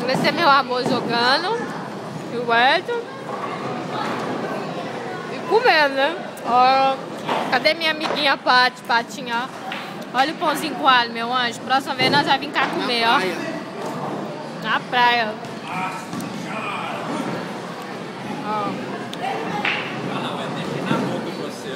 Esse é meu amor jogando. E o Edson. E comendo, né? Ó, cadê minha amiguinha Patinha? Olha o pãozinho com alho, meu anjo. Próxima vez nós vamos vir cá comer, ó. Na praia. Ó. Vai ter na boca pra você.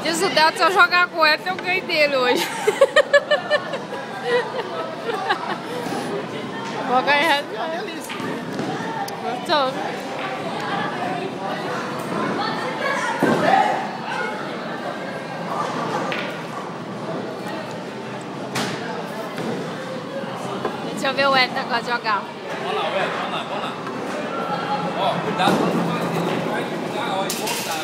Diz o Delta, se eu jogar com ela, eu ganhei dele hoje. Vou ganhar. Gostoso. Deixa eu ver o Edson agora jogar. Olha lá, Edson, olha lá. Ó, cuidado quando vai jogar, ó, e voltar.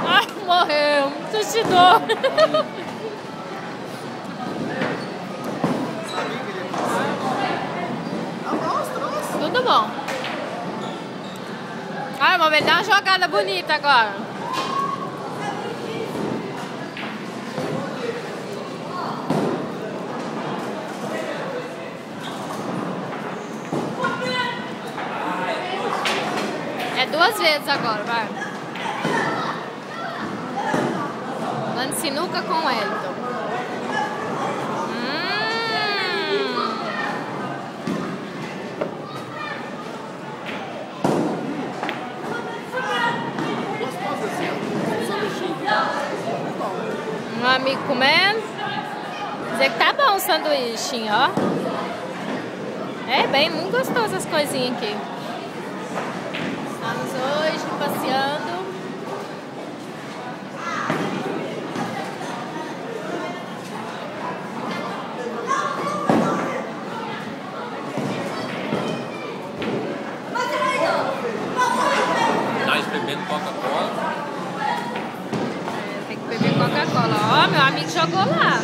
Ai, morreu. Suicidou. Tudo bom. Ai, vamos ver, dá uma jogada bonita agora. É 2 vezes agora, vai. Dando sinuca com o Elton. Um amigo comendo. Dizer que tá bom o sanduíche, ó. É bem, muito gostoso as coisinhas aqui. Estamos hoje passeando. Nós bebendo Coca-Cola. Tem que beber Coca-Cola. Ó, meu amigo jogou lá.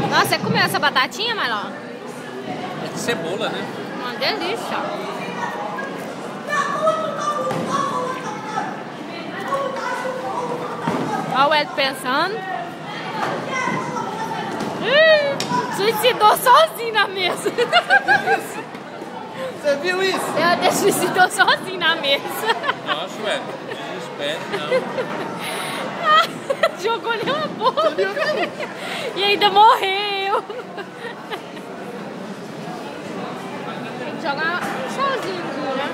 Nossa, você comeu essa batatinha, Marlon? É de cebola, né? Uma delícia. Olha o Ed pensando. Suicidou sozinho na mesa. Você viu isso? Ele suicidou sozinho na mesa. Nossa, Edson. Não espere, não. Jogou nem uma boca. E ainda morreu. Tem que jogar sozinho, né?